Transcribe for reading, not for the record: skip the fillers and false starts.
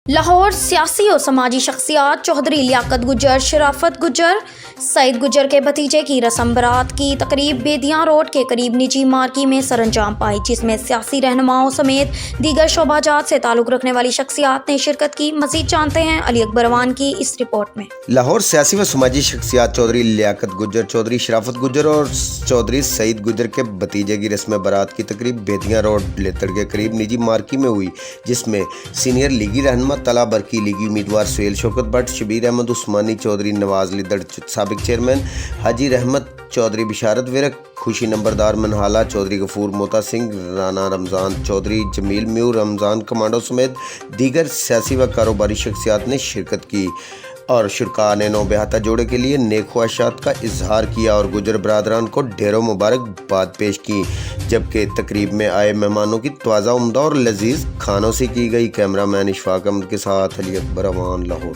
लाहौर सियासी और समाजी शख्सियात चौधरी लियाकत गुजर, शराफत गुजर, सईद गुजर के भतीजे की रस्म बरात की तकरीब बेदियां रोड के करीब निजी मार्की में सरंजाम पाई, जिसमें सियासी रहनुमाओं समेत दीगर शोबाजात से ताल्लुक रखने वाली शख्सियात ने शिरकत की। मजीद जानते हैं अली अकबर अवान की इस रिपोर्ट में। लाहौर सियासी व समाजी शख्सियात चौधरी लियाकत गुजर, चौधरी शराफत गुजर और चौधरी सईद गुजर के भतीजे की रस्म बरात की तकरीब बेदियां रोड लेतड़ के करीब निजी मार्की में हुई, जिसमें सीनियर लीगी रहनुमा तला बरकी, लीगी उम्मीदवार सुहेल शौकत भट्ट, शबीर अहमद उस्मानी, चौधरी नवाज लिदड़ साबिक चेयरमैन, हाजी रहमत चौधरी बिशारत विरक, खुशी नंबरदार मनहाला, चौधरी गफूर मोता सिंह, राना रमज़ान चौधरी, जमील म्यू, रमज़ान कमांडो समेत दीगर सियासी व कारोबारी शख्सियात ने शिरकत की और शुरका ने नौ बेहाता जोड़े के लिए नेक ख्वाहिशात का इजहार किया और गुजर बरादरान को ढेरों मुबारकबाद पेश की। जबकि तकरीब में आए मेहमानों की ताज़ा उम्दा और लजीज खानों से की गई। कैमरामैन इशफाक अहमद के साथ अली अकबर अवान, लाहौर।